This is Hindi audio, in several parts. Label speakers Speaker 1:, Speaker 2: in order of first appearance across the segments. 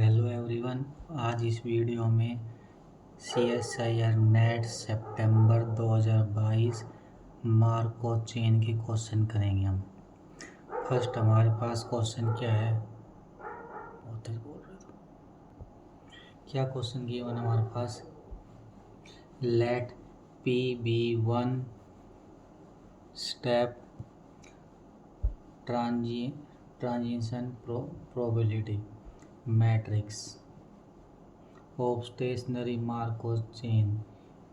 Speaker 1: Hello everyone. आज इस वीडियो में CSIR नेट सितंबर 2022 मार्को चेन के क्वेश्चन करेंगे हम। फर्स्ट हमारे पास क्वेश्चन क्या है, बहुत तेज बोल रहे थे। क्या क्वेश्चन की वन हमारे पास, late P be one step transition probability matrix of stationary Markov chain.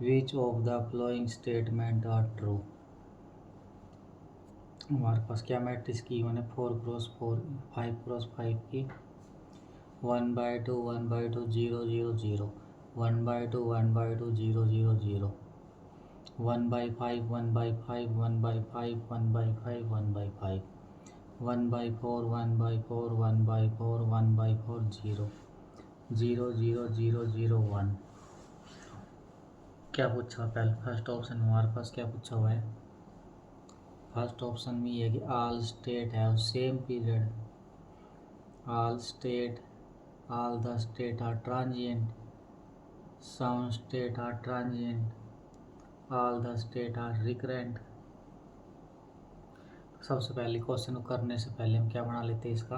Speaker 1: Which of the following statement are true? हमारे पास क्या मैट्रिक्स की वन है, 4x4 5x5 की 1/2 1/2 0 0 0 1/2 1/2 0 0 0 1/5 1/5 1/5 1/5 1/5 1/4 1/4 1/4 1/4 0 0 0 0 0 1। क्या पूछा पहले फर्स्ट ऑप्शन में हमारे पास क्या पूछा हुआ है। फर्स्ट ऑप्शन में ये है कि all state have same period, all the state are transient, some state are transient, all the state are recurrent। सबसे पहले क्वेश्चन को करने से पहले हम क्या बना लेते हैं, इसका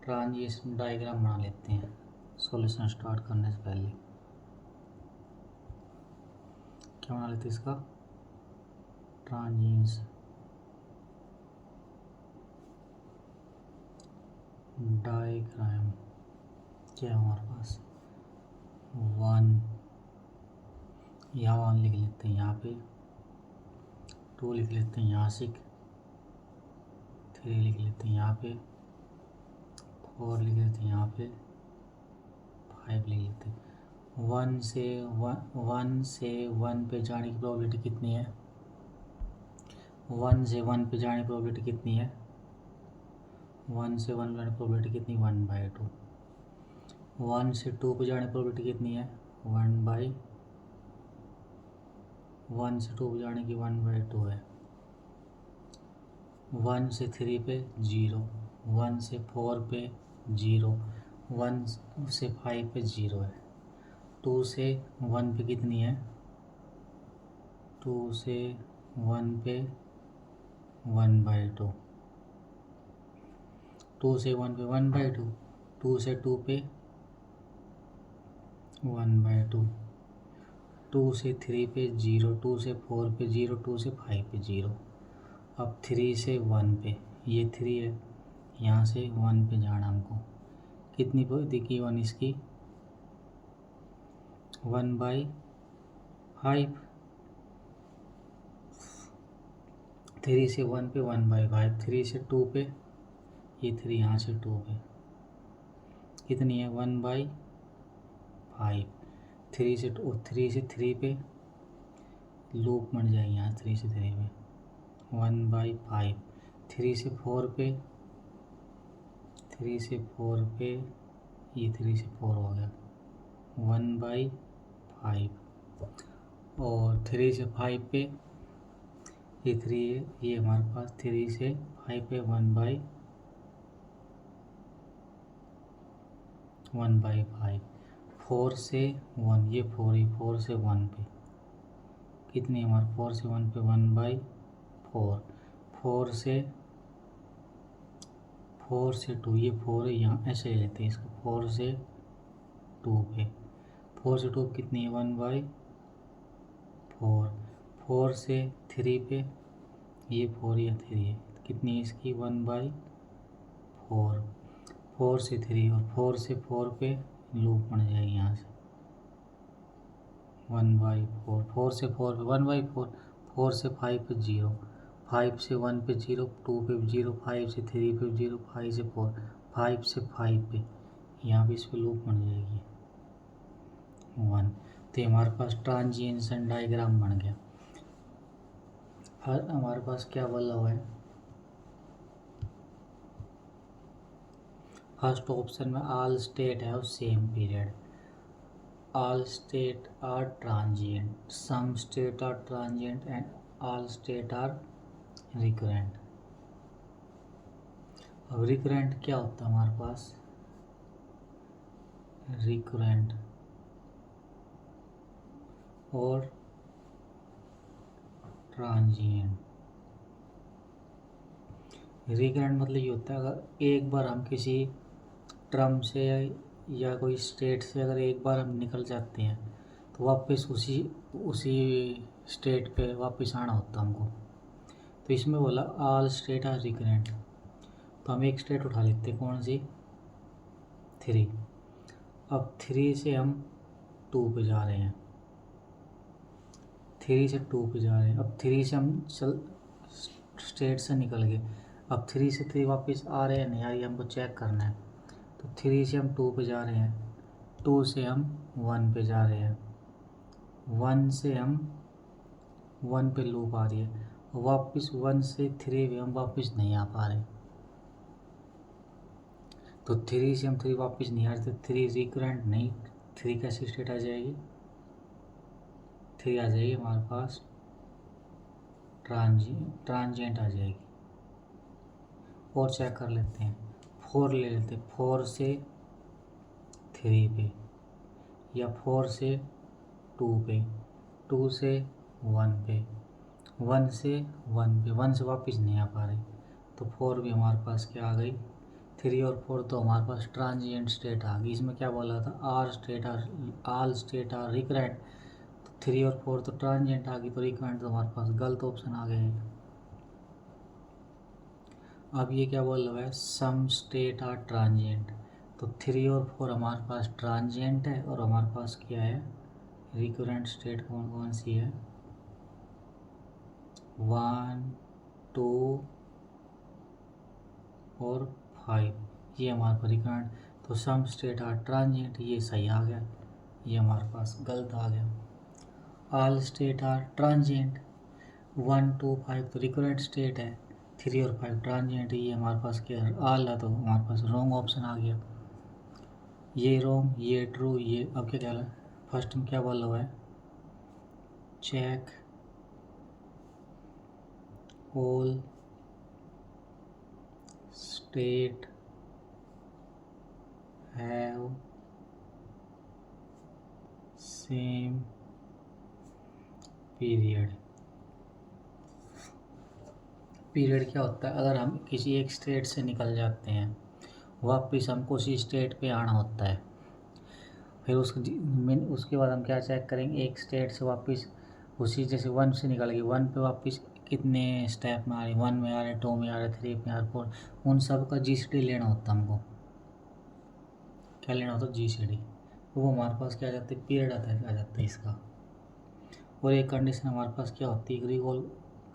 Speaker 1: ट्रांजिशन डायग्राम बना लेते हैं। सॉल्यूशन स्टार्ट करने से पहले क्या बना लेते हैं, इसका ट्रांजिशन डायग्राम। क्या हमारे पास 1 यहाँ 1 लिख लेते हैं, यहाँ पे 2 लिख लेते हैं, यहाँ 6 3 लिख लेते हैं, यहाँ पे 4 लिख लेते हैं, यहाँ पे 5 लिख लेते हैं। 1 से 1 पे जाने की प्रोबेबिलिटी कितनी है, 1 से 1 पे जाने की प्रोबेबिलिटी कितनी है, 1 से 1 पे जाने की प्रोबेबिलिटी कितनी, 1/2। 1 से 2 पे जाने की प्रोबेबिलिटी कितनी है, 1 से 2 पे जाने की 1/2 है। 1 से 3 पे 0, 1 से 4 पे 0, 1 से 5 पे 0 है। 2 से 1 पे कितनी है, 2 से 1 पे 1/2, 2 से 1 पे 1/2, 2 से 2 पे 1/2, 2 से 3 पे 0, 2 से 4 पे 0, 2 से 5 पे 0। अब 3 से 1 पे, ये 3 है, यहाँ से 1 पे जाना हमको, कितनी देखिए 1 इसकी 1/5, 3 से 1 पे 1/5, 3 से 2 पे, ये 3 यहाँ से 2 पे कितनी है 1/5। 3 से 3 पे लूप बन जाएगी, यहाँ 3 से 3 पे 1/5। 3 से 4 पे, 3 से 4 पे, ये 3 से 4 हो गया 1/5। और 3 से 5 पे ये 3 है, ये हमारे पास 3 से 5 पे 1/5। 4 से 1, ये 4 ही, 4 से 1 पे कितनी हमारे 4 से 1 पे 1/4। 4 से 2, ये 4 है, यहाँ ऐसे ले लेते हैं इसको, 4 से 2 पे, 4 से 2 कितनी है 1/4। 4 से 3 पे, ये 4 या 3 है, कितनी है इसकी 1/4। 4 से 3 और 4 से 4 पे लूप बन जाएगी, यहाँ से 1/4। 4 से 4 पे 1/4, 4 से 5 पे 0, 5 से 1 पे 0, 2 पे 0, 5 से 3 पे 0, 5 से 4, 5 से 5 पे, यहाँ पे इस पर लूप बन जाएगी 1। तो हमारे पास ट्रांजिशन डायग्राम बन गया। हमारे पास क्या बोला हुआ है, फर्स्ट ऑप्शन में all state have same period, all state are transient, some state are transient and all state are recurrent। अब recurrent क्या होता है हमारे पास, रिकरेंट और ट्रांजिएंट। रिकरेंट मतलब ये होता है अगर एक बार हम किसी टर्म से या कोई स्टेट से अगर एक बार हम निकल जाते हैं तो वापस उसी उसी स्टेट पे वापस आना होता है हमको। तो इसमें बोला ऑल स्टेट आर रिकरेंट, तो हम एक स्टेट उठा लेते हैं, कौन सी, 3। अब 3 से हम 2 पे जा रहे हैं, 3 से 2 पे जा रहे हैं। अब 3 से हम स्टेट से निकल गए, अब 3 से 3 वापस आ रहे हैं नहीं आ रही, हमको चेक करना है। तो 3 से हम 2 पे जा रहे हैं, 2 से हम 1 पे जा रहे हैं, 1 से हम 1 पे लूप आ रही है, वापस 1 से 3 पे हम वापस नहीं आ पा रहे। तो 3 से हम 3 वापस नहीं आ रहे, तो 3 रिकरेंट नहीं, 3 कैसी स्टेट आ जाएगी, 3 आ जाएगी हमारे पास ट्रांजिएंट आ जाएगी। और चेक कर लेते हैं, 4 ले लेते हैं, 4 से 3 पे या 4 से 2 पे, 2 से 1 पे, 1 से 1 पे, 1 से वापस नहीं आ पा रहे। तो 4 भी हमारे पास क्या आ गई, 3 और 4 तो हमारे पास ट्रांजिएंट स्टेट आ गई। इसमें क्या बोला था, ऑल स्टेट आर रिकरेंट, तो 3 और 4 तो ट्रांजिएंट आ गई, तो रिकरेंट तो हमारे पास गलत ऑप्शन आ गया। अब ये क्या बोल रहा है, सम स्टेट आर ट्रांजिएंट, तो 3 और 4 हमारे पास ट्रांजिएंट है और हमारे पास क्या है, रिकरेंट स्टेट कौन कौन सी है, 1, 2 और 5, ये हमारे पास रिकरेंट। तो सम स्टेट आर ट्रांजिएंट, ये सही आ गया, ये हमारे पास गलत आ गया। ऑल स्टेट आर ट्रांजिएंट, 1, 2, 5 तो रिकरेंट स्टेट है, 3 और 5 ट्रांजिएंट, ये हमारे पास क्या है, ऑल है, तो हमारे पास रॉन्ग ऑप्शन आ गया। ये रॉन्ग, ये ट्रू, ये अब क्या कहला, फर्स्ट में क्या बोला हुआ है, check all state have same period. Period क्या होता है, अगर हम किसी एक स्टेट से निकल जाते हैं वापस हमको उसी स्टेट पे आना होता है, फिर उसके बाद हम क्या चेक करेंगे, एक स्टेट से वापस उसी, जैसे 1 से निकल गए, 1 पे वापस कितने स्टेप में आ रहे, 1 में आ रहे, 2 में आ रहे, 3 में आ रहे, 4, उन सब का GCD लेना होता है हमको। क्या लेना होता है, GCD, वो हमारे पास क्या आ जाता है, पीरियड आ जाता है इसका। और एक कंडीशन हमारे पास क्या होती है, रिकॉल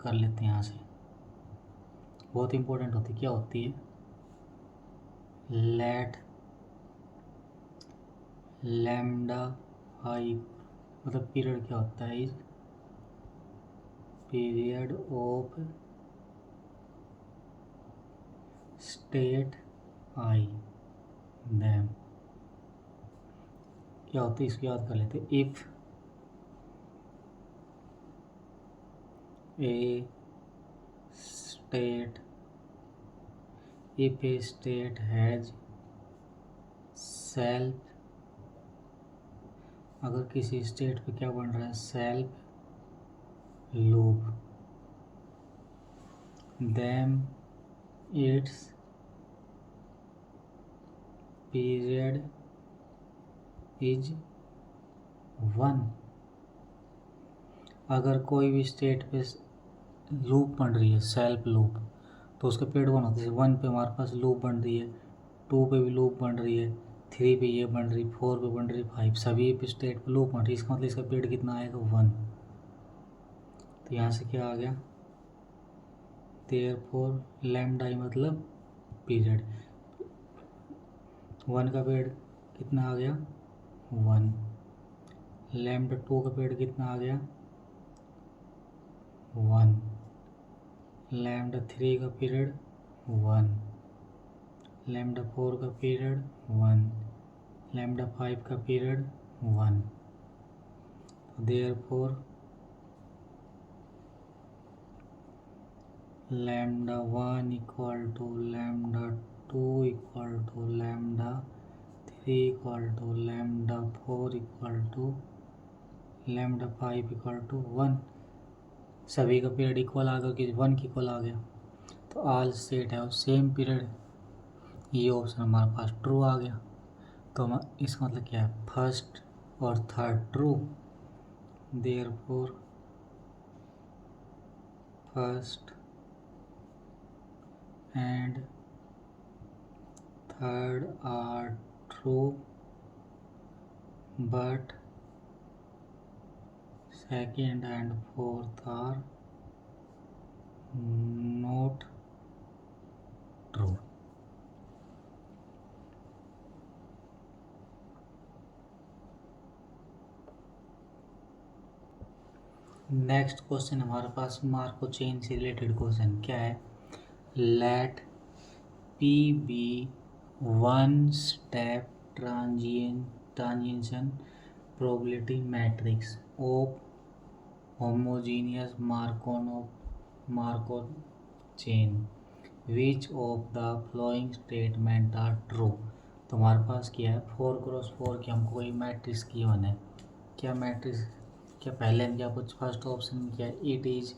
Speaker 1: कर लेते हैं यहाँ से, बहुत इंपॉर्टेंट होती है, क्या होती है, लेट लैम्डा आई, मतलब पीरियड क्या होता है, is period of state I them. क्या होता है, इसको याद कर लेते, if a state has self, अगर किसी स्टेट पे क्या बन रहा है, self loop, then its period is 1। अगर कोई भी स्टेट पे लूप बन रही है, सेल्फ लूप, तो उसका पीरियड 1 होता है। 1 पे हमारे पास लूप बन रही है, 2 पे भी लूप बन रही है, 3 पे ये बन रही, 4 पे बन रही, 5 सभी पे स्टेट पे लूप बन रही है, इसका मतलब इसका पीरियड कितना आएगा, 1। तो यहाँ से क्या आ गया, देयरफॉर लैम्डा मतलब पीरियड, 1 का पीरियड कितना आ गया, 1, लैम्डा 2 का पीरियड कितना आ गया, 1, लैम्डा 3 का पीरियड 1, लैम्डा 4 का पीरियड 1, लैम्डा 5 का period 1। Therefore lambda 1 equal to lambda 2 equal to lambda 3 equal to lambda 4 equal to lambda 5 equal to 1। सभी का पीरियड इक्वल आ गया कि 1 की इक्वल आ गया, तो ऑल स्टेट है सेम पीरियड, ये ऑप्शन हमारे पास ट्रू आ गया। तो हम इसका मतलब क्या है, फर्स्ट और third true, therefore first and third are true but second and fourth are not true. Next question हमारे पास मार्को चेन से रिलेटेड क्वेश्चन क्या है, let P be one step transition probability matrix of homogeneous Markov chain, which of the following statement are true. तो हमारे पास क्या है, 4x4 की हमको कोई मैट्रिक्स की वन है, क्या मैट्रिक्स, क्या पहले हम क्या कुछ फर्स्ट ऑप्शन में क्या, it is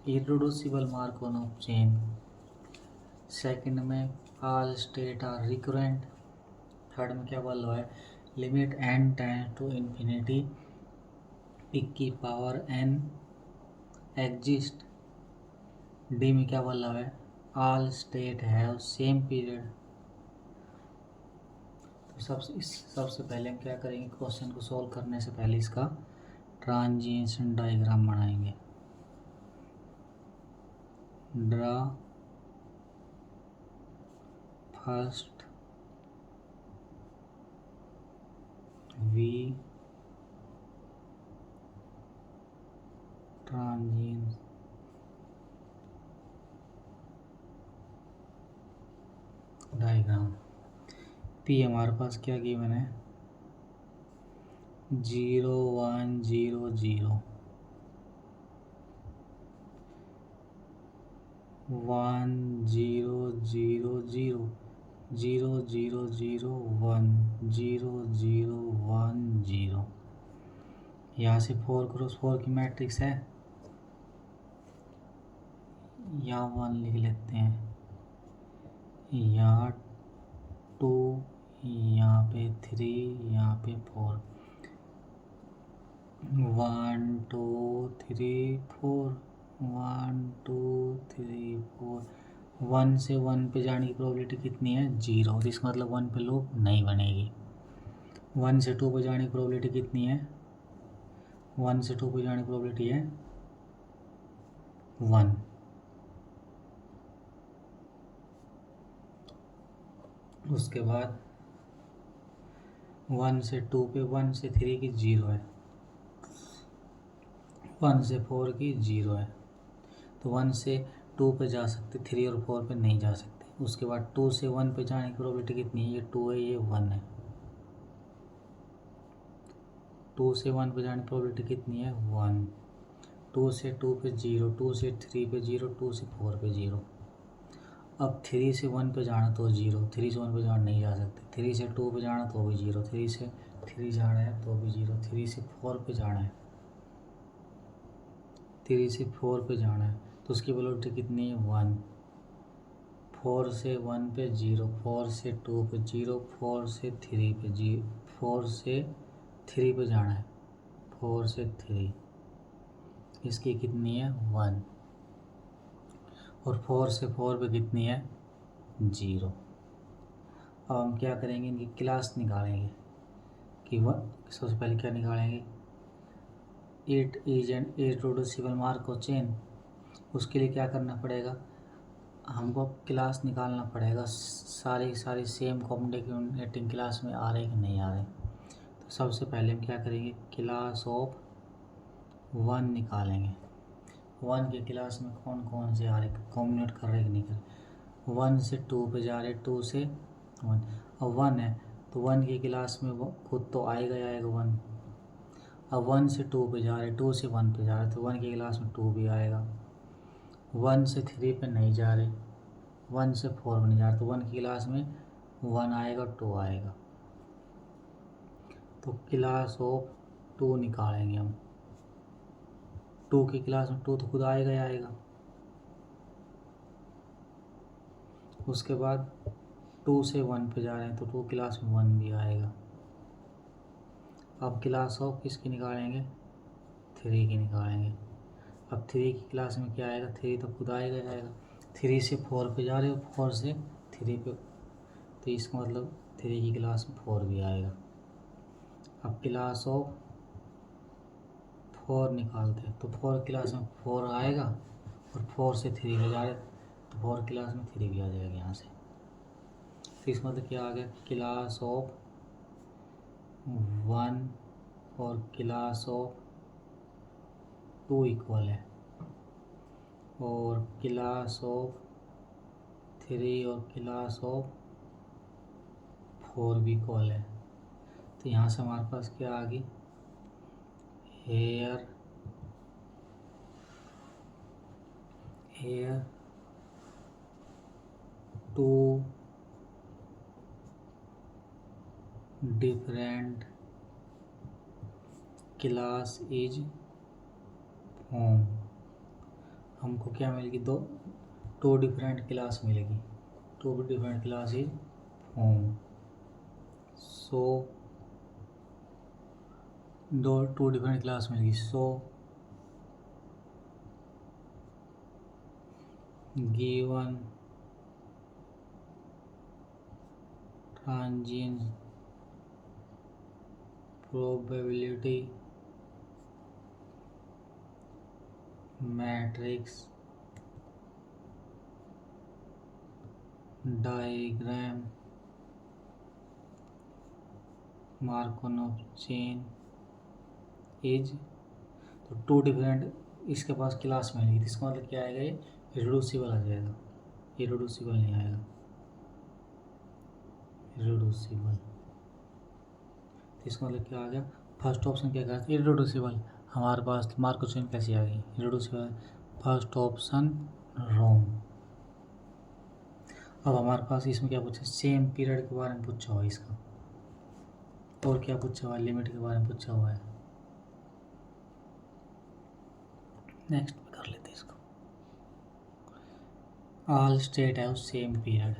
Speaker 1: irreducible Markov chain, second में all state are recurrent, third में क्या बोल रहा है, limit n tends to infinity p की पावर n एग्जिस्ट, डी में क्या बोल रहा है, all state have same period. तो सबसे पहले हम क्या करेंगे, क्वेश्चन को सॉल्व करने से पहले इसका ट्रांजिशन डायग्राम बनाएंगे। Draw first we transition diagram. P हमारे पास क्या गिवन है, 0 1 0 0 1 0 0 0 0 0 0 1 0 0 1 0। यहाँ से 4x4 की मैट्रिक्स है, यहाँ 1 लिख लेते हैं, यहाँ 2, यहाँ पे 3, यहाँ पे 4, 1 2 3 4 1 2 3 4। 1 से 1 पे जाने की प्रोबेबिलिटी कितनी है, 0, इसका मतलब 1 पे लूप नहीं बनेगी। 1 से 2 पे जाने की प्रोबेबिलिटी कितनी है, 1 से 2 पे जाने की प्रोबेबिलिटी है 1। उसके बाद 1 से 2 पे 1 से 3 की 0 है, 1 से 4 की 0 है, तो 1 से 2 पे जा सकते, 3 और 4 पे नहीं जा सकते। उसके बाद 2 से 1 पे जाने की प्रोबेबिलिटी कितनी है, ये 2 है, ये 1 है। 2 से 1 पे जाने की प्रोबेबिलिटी कितनी है, 1। 2 से 2 पे 0, 2 से 3 पे 0, 2 से 4 पे 0। अब 3 से 1 पे जाना तो 0, 3 से 1 पे जाना नहीं जा सकते, 3 से 2 पे जाना तो भी 0, 3 से 3 जाना है तो भी 0, 3 से 4 पे जाना है, 3 से 4 पे जाना है तो उसकी प्रोबेबिलिटी कितनी है, 1। 4 से 1 पे 0, 4 से 2 पे 0, 4 से 3 पे 0, 4 से 3 पे जाना है, 4 से 3, इसकी कितनी है, 1। और 4 से 4 पे कितनी है, 0। अब हम क्या करेंगे, इनकी क्लास निकालेंगे कि सबसे पहले क्या निकालेंगे, it is an irreducible Markov chain. उसके लिए क्या करना पड़ेगा, हमको क्लास निकालना पड़ेगा, सारी सेम कॉम्बिनेटिंग क्लास में आ रहे कि नहीं आ रहे। तो सबसे पहले हम क्या करेंगे, क्लास ऑफ 1 निकालेंगे, 1 के क्लास में कौन कौन से आ रहे, कॉम्बिनेट कर रहे कि नहीं कर रहे। 1 से 2 पे जा रहे, 2 से 1, अब 1 है तो 1 की क्लास में वो खुद तो आएगा ही आएगा 1। अब 1 से 2 पे जा रहे, 2 से 1 पे जा रहे तो 1 की क्लास में 2 भी आएगा। 1 से 3 पे नहीं जा रहे, 1 से 4 पे नहीं जा रहे तो 1 की क्लास में 1 आएगा, 2 आएगा। तो क्लास ऑफ 2 निकालेंगे हम। 2 की क्लास में 2 तो खुद आएगा ही आएगा। उसके बाद 2 से 1 पे जा रहे हैं तो 2 क्लास में 1 भी आएगा। अब क्लास ऑफ किसकी निकालेंगे? 3 की निकालेंगे। अब 3 की क्लास में क्या आएगा? 3 तो खुद आएगा ही आएगा। 3 से 4 पे जा रहे हो, 4 से 3 पे, तो इसका मतलब 3 की क्लास में 4 भी आएगा। अब क्लास ऑफ 4 निकालते हैं तो 4 क्लास में 4 आएगा और 4 से 3 पे जा रहे तो 4 क्लास में 3 भी आ जाएगा यहाँ से। तो इसका मतलब क्या आ गया? क्लास ऑफ 1 और क्लास ऑफ 2 इक्वल है और क्लास ऑफ 3 और क्लास ऑफ 4 भी इक्वल है। तो यहाँ से हमारे पास क्या आ गई? Here 2 different class is form. हमको क्या मिलेगी? 2 डिफरेंट क्लास मिलेगी। 2 different class is form. So 2 different class मिलेगी। So given transient probability matrix diagram Markov chain is, तो 2 डिफरेंट इसके पास क्लास मिलेगी। इसका मतलब क्या आएगा? ये इरेड्यूसिबल आ जाएगा। इरेड्यूसिबल नहीं आएगा, इरेड्यूसिबल। तो इसका मतलब क्या आ गया? फर्स्ट ऑप्शन क्या कहा? इरेड्यूसिबल। हमारे पास मार्कोव चेन कैसी आ गई? इरेड्यूसिबल। First option wrong. अब हमारे पास इसमें क्या पूछा? सेम पीरियड के बारे में पूछा हुआ है इसका, और क्या पूछा हुआ है? लिमिट के बारे में पूछा हुआ है। नेक्स्ट कर लेते हैं इसको। All state have same period.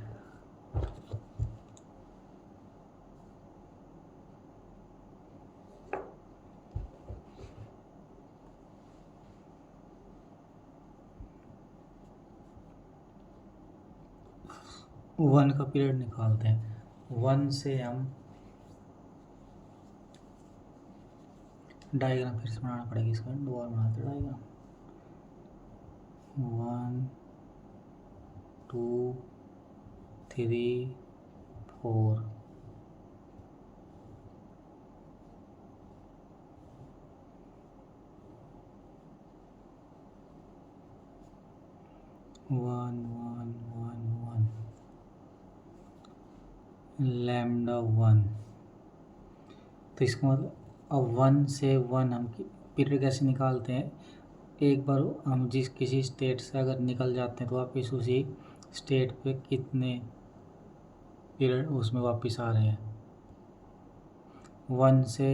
Speaker 1: One का पीरियड निकालते हैं। 1 से हम डायग्राम फिर से बनाना पड़ेगा इसका, दोबारा बनाते diagram. 1 2 3 4। One one one one lambda 1। तो इसका मतलब अब 1 से 1 हम पीरियड कैसे निकालते हैं? एक बार हम किसी स्टेट से अगर निकल जाते हैं तो वापस उसी स्टेट पे कितने पीरियड उसमें वापस आ रहे हैं। 1 से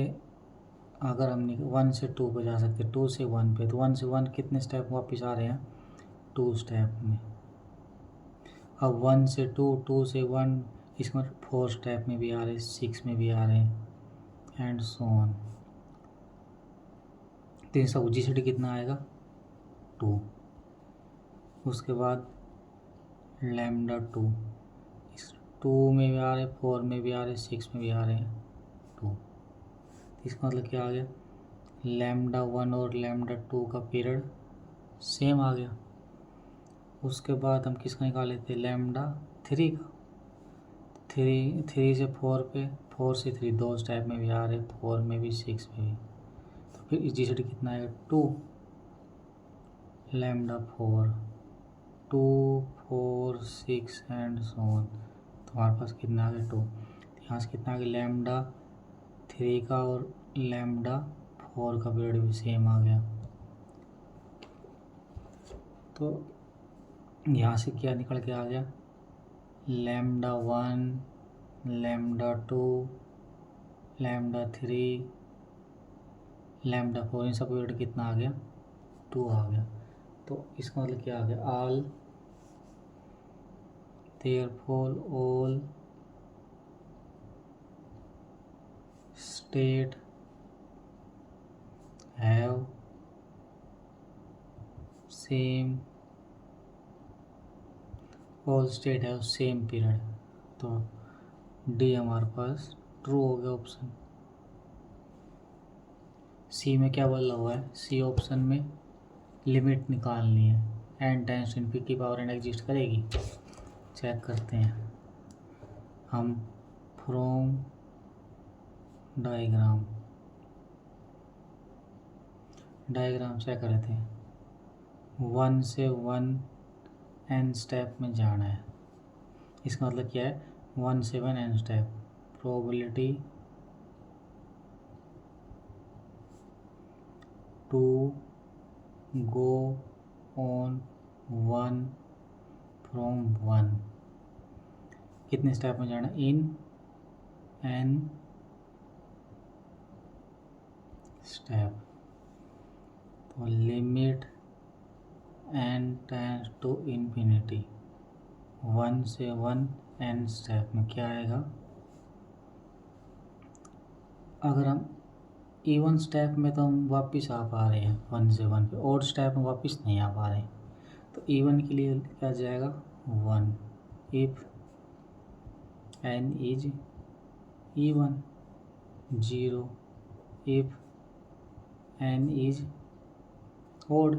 Speaker 1: अगर हम 1 से 2 पे जा सकते हैं, 2 से 1 पे, तो 1 से 1 कितने स्टेप वापस आ रहे हैं? 2 स्टेप में। अब 1 से 2, 2 से 1, इसमें 4 स्टेप में भी आ रहे हैं, 6 में भी आ रहे हैं, एंड सो ऑन। तो इन सब GCD कितना आएगा? 2। उसके बाद लैम्डा 2, इस 2 में भी आ रहे हैं, 4 में भी आ रहे हैं, 6 में भी आ रहे हैं 2। इसका मतलब क्या आ गया? लैम्डा 1 और लैम्डा 2 का पीरियड सेम आ गया। उसके बाद हम किसका निकाल लेते हैं? लैम्डा 3 का। 3 से 4 पे, 4 से 3 2 स्टेप में भी आ रहे, 4 में भी, 6 में भी। तो फिर GCD कितना आएगा? 2 लैम्डा 4, 2 4 6 एंड सो ऑन। तो हमारे पास कितना आ गया? 2। यहाँ से कितना आ गया? लैम्डा 3 का और लैम्डा 4 का पीरियड भी सेम आ गया। तो यहाँ से क्या निकल के आ गया? लैम्डा 1 लैम्डा 2 λ3 λ4 इन सब यूनिट कितना आ गया 2 आ गया। तो इसका मतलब क्या आ गया all therefore all state have same all state have same period. तो डी हमारे पास ट्रू हो गया ऑप्शन। सी में क्या बोला हुआ है, सी ऑप्शन में लिमिट निकालनी है, एन टाइम्स इन पी की पावर एन एग्जिस्ट करेगी। चेक करते हैं हम फ्रॉम डायग्राम चेक कर लेते हैं। 1 से 1 एन स्टेप में जाना है, इसका मतलब क्या है 1 से 1 n step. Probability to go on 1 from 1 कितने स्टेप में जाना इन एन स्टेप। तो limit n tends to infinity 1 से 1 एन स्टेप में क्या आएगा। अगर हम इवन स्टेप में तो हम वापस आ पा रहे हैं 1 से 1 पे, ऑड स्टेप में वापस नहीं आ पा रहे। तो इवन के लिए क्या जाएगा 1 if n is even, 0 if n is odd.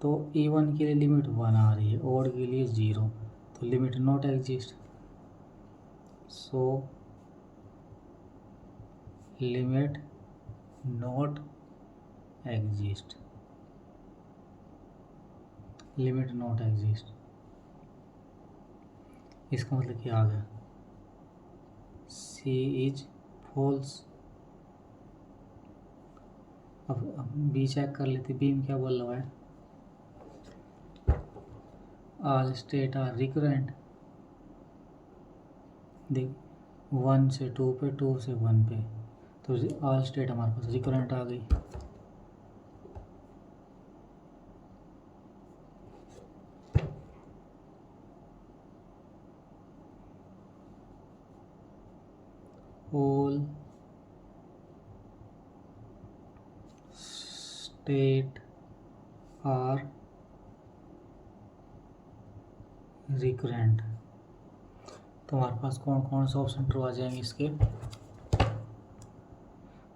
Speaker 1: तो इवन के लिए लिमिट 1 आ रही है, ऑड के लिए 0, तो limit not exist. So limit not exist, limit not exist. इसका मतलब क्या आ गया सी इज फॉल्स। अब बी चेक कर लेते, बी में क्या बोल रहा है ऑल स्टेट आर रिकरेंट। देख 1 से 2 पे, 2 से 1 पे, तो ऑल स्टेट हमारे पास रिकरेंट आ गई। All state are recurrent. तो हमारे पास कौन कौन से ऑप्शन ट्रू आ जाएंगे इसके।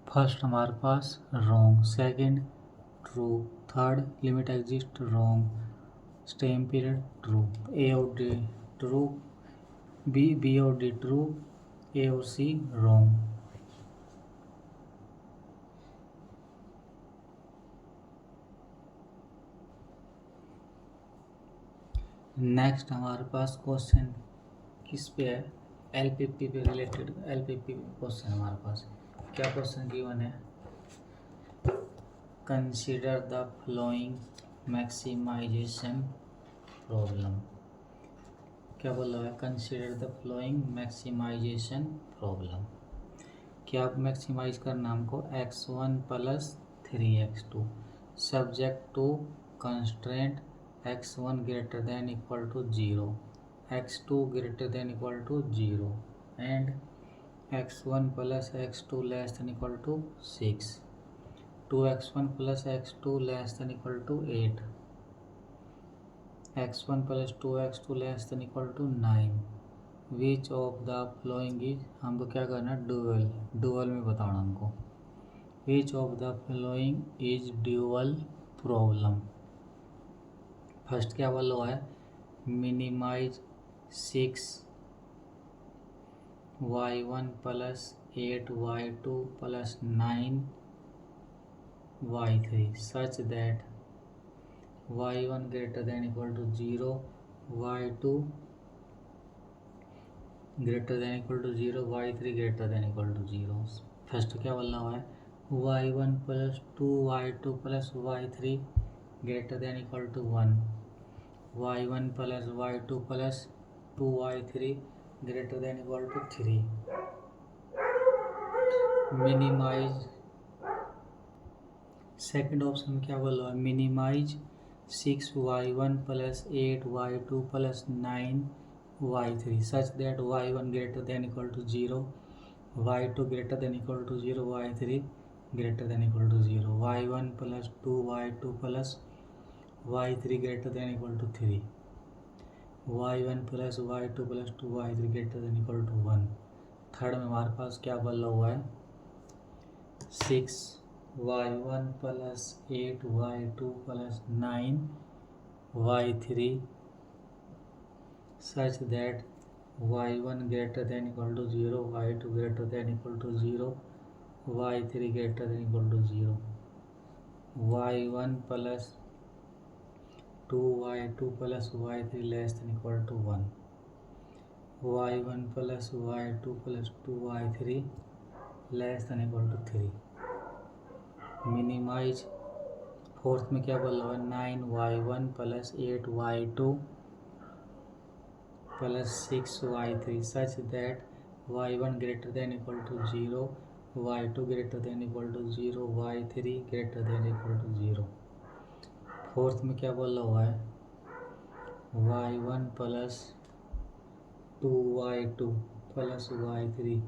Speaker 1: फर्स्ट हमारे पास wrong, second true, third limit exist wrong, stem period true, A और डी ट्रू, बी और डी ट्रू, ए और सी रॉन्ग। नेक्स्ट हमारे पास क्वेश्चन किस पे है, एलपीपी पे रिलेटेड एलपीपी क्वेश्चन हमारे पास। क्या क्वेश्चन गिवन है, consider the following maximization problem. क्या बोल रहा है, consider the following maximization problem. क्या आप मैक्सिमाइज करना हमको x1 + 3x2 subject to constraint x1 greater than equal to 0, x2 greater than equal to 0 and x1 + x2 less than equal to 6, 2x1 + x2 less than equal to 8, x1 + 2x2 less than equal to 9, which of the following is, हमको क्या करना है ड्यूअल में बताना हमको, विच of the following is dual problem. First क्या बोला हुआ है, minimize 6y1 + 8y2 + 9y3 such that y1 greater than equal to 0, y2 greater than equal to 0, y3 greater than equal to 0। First क्या बोलना हुआ है, y1 + 2y2 + y3 greater than equal to 1, y1 + y2 + 2y3 greater than equal to 3। Minimize, second option क्या बोला है, minimize 6y1 plus 8y2 plus 9y3 such that y1 greater than equal to 0, y2 greater than equal to 0, y3 greater than equal to 0, y1 plus 2y2 plus y3 greater than equal to 3, y1 plus y2 plus 2y3 greater than equal to 1। Third में हमारे पास क्या बदला हुआ है, 6y1 plus 8y2 plus 9y3 such that y1 greater than equal to 0, y2 greater than equal to 0, y3 greater than equal to 0, y1 plus 2y2 plus y3 less than equal to 1, y1 plus y2 plus 2y3 less than equal to 3। Minimize fourth में क्या बोला हुआ है, 9y1 plus 8y2 plus 6y3 such that y1 greater than equal to 0, y2 greater than equal to 0, y3 greater than equal to 0। Fourth में क्या बोला हुआ है, y1 plus 2y2 plus y3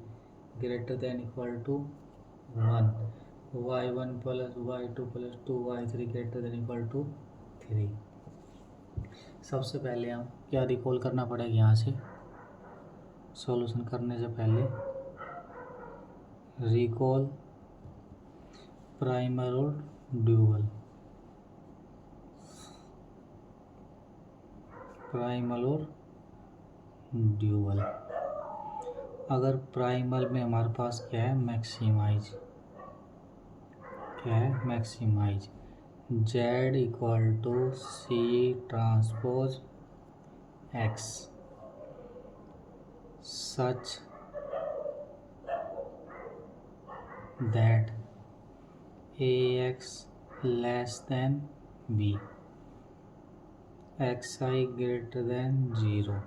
Speaker 1: greater than equal to 1, y1 plus y2 plus 2y3 greater than equal to 3। सबसे पहले हम क्या रिकॉल करना पड़ेगा, यहाँ से सॉल्यूशन करने से पहले रिकॉल प्राइमल और ड्यूअल, प्राइमल और ड्यूअल। अगर प्राइमल में हमारे पास क्या है, मैक्सिमाइज, क्या है maximize, Z equal to C transpose X such that AX less than B, XI greater than 0,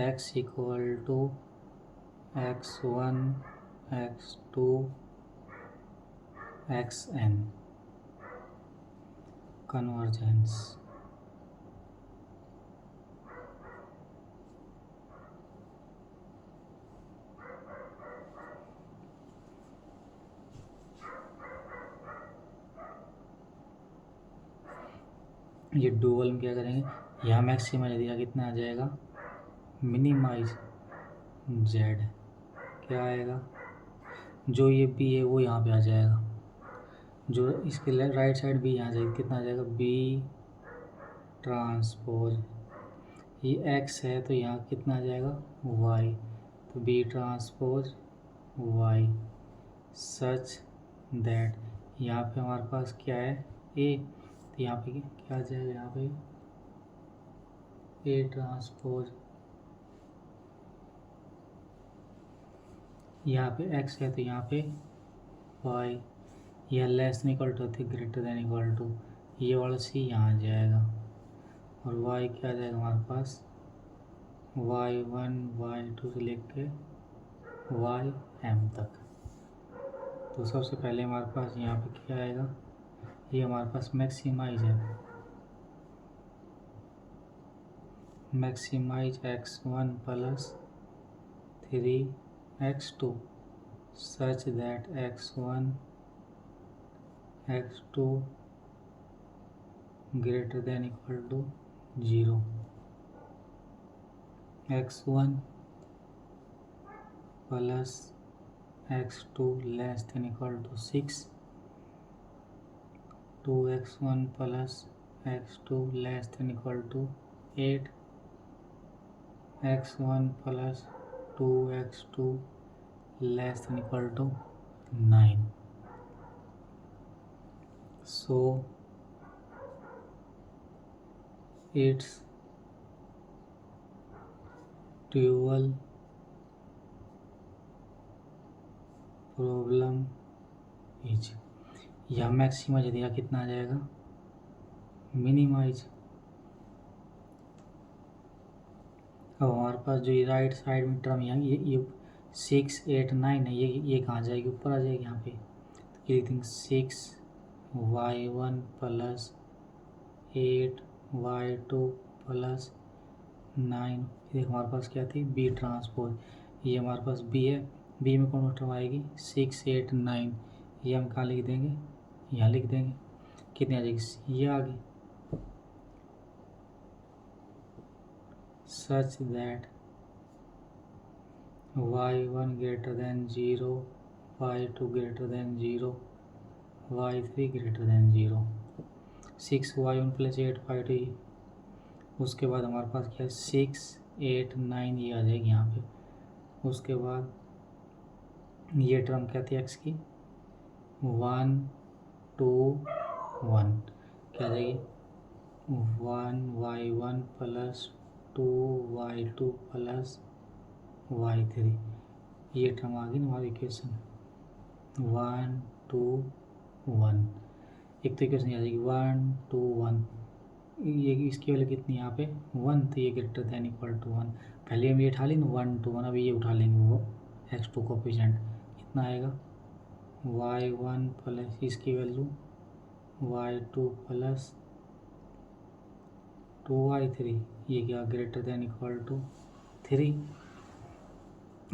Speaker 1: X equal to X1 X2 XN convergence. ये डुअल में क्या करेंगे, यहाँ मैक्सिमाइज दिया कितना आ जाएगा, मिनिमाइज Z क्या आएगा, जो ये B है वो यहाँ पे आ जाएगा, जो इसके राइट साइड भी यहाँ जाएगा, कितना आ जाएगा B ट्रांसपोज, ये X है तो यहाँ कितना आ जाएगा Y, तो B transpose Y such that, यहाँ पे हमारे पास क्या है A, तो यहाँ पे क्या आ जाएगा, यहाँ पे A ट्रांसपोज, यहाँ पे X है तो यहाँ पे Y, यह लेस देन इक्वल टू थी ग्रेटर देन इक्वल टू, ये वाला C यहाँ आ जाएगा, और Y क्या आ जाएगा हमारे पास, y1 y2 से लेके ym तक। तो सबसे पहले हमारे पास यहाँ पे क्या आएगा, ये हमारे पास मैक्सिमाइज है, maximize x1 plus 3x2 such that x1 x2 greater than equal to 0, x1 plus x2 less than equal to 6, 2x1 plus x2 less than equal to 8, x1 plus 2x2 less than equal to 9। So its dual problem is, या मैक्सिमाइज दिया कितना आ जाएगा, मिनिमाइज। अब हमारे पास जो ये राइट साइड में टर्म यहाँ ये 6 8 9 है, ये कहाँ जाएगी, ऊपर आ जाएगी यहाँ पे। तो ये लिख देंगे 6y1 प्लस 8y2 प्लस 9। देखो हमारे पास क्या थी, बी ट्रांसपोज, ये हमारे पास बी है, बी में कौन टर्म आएगी 6 8 9, ये हम कहाँ लिख देंगे, यहाँ लिख देंगे। कितनी आ जाएगी, ये आ गई। सच that y1 greater than 0, y2 greater than 0, y3 greater than 0। 6y1 plus 8y2, उसके बाद हमारे पास क्या है 6 8 9, ये आ जाएगी यहाँ पे। उसके बाद ये टर्म क्या थी x की 1 2 1, क्या आ जाएगी 1y1 plus 2y2 plus y3, ये टर्म आ गई हमारी इक्वेशन 1 2 1। एक तो इक्वेशन आ जाएगी 1 2 1, ये इसकी वैल्यू कितनी यहाँ पे 1, तो ये ग्रेटर देन इक्वल टू 1। पहले हम ये उठा लेंगे 1 2 1, अभी ये उठा लेंगे वो x2 कोफिशिएंट, कितना आएगा y1 प्लस इसकी वैल्यू y2 प्लस 2y3, ये क्या ग्रेटर देन इक्वल टू 3।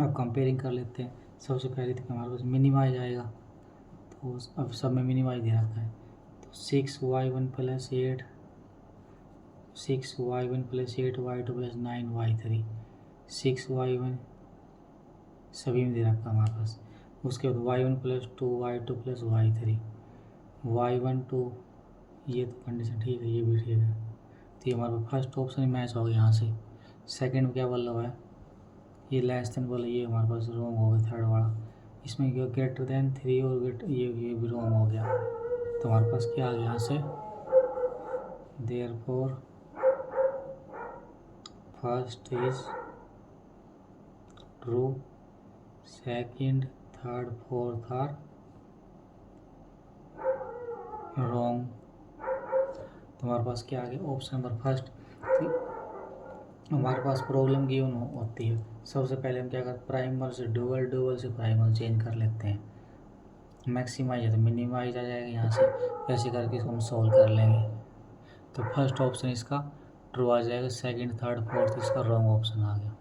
Speaker 1: अब कंपेयरिंग कर लेते हैं। सबसे पहले तो हमारे पास मिनिमाइज आएगा, तो अब सब में मिनिमाइज दे रखा है, तो 6y1 plus 8 6y1 plus 8y2 plus 9y3, 6y1 सभी में दे रखा है हमारे पास। उसके बाद y1 plus 2y2 plus y3, y1 2, ये तो कंडीशन ठीक है, ये भी ठीक है, तो ये हमारे पास फर्स्ट ऑप्शन मैच हो गया यहाँ से। सेकंड में क्या बोला हुआ है, ये लेस देन बोला, ये हमारे पास रॉन्ग हो गया थर्ड वाला। इसमें क्या ग्रेटर देन 3 और ये भी रॉन्ग हो गया, तो हमारे पास क्या आ गया यहाँ से therefore first is true, second third fourth are wrong. तो हमारे पास क्या आ गया ऑप्शन नंबर फर्स्ट। हमारे पास प्रॉब्लम गिवन होती है, सबसे पहले हम क्या करते हैं प्राइमल से ड्यूअल, ड्यूअल से प्राइमल चेंज कर लेते हैं। मैक्सिमाइज है तो मिनिमाइज आ जाएगा यहाँ से, ऐसे करके इसको हम सॉल्व कर लेंगे। तो फर्स्ट ऑप्शन इसका ट्रू आ जाएगा, सेकंड थर्ड फोर्थ इसका रॉन्ग ऑप्शन आ गया।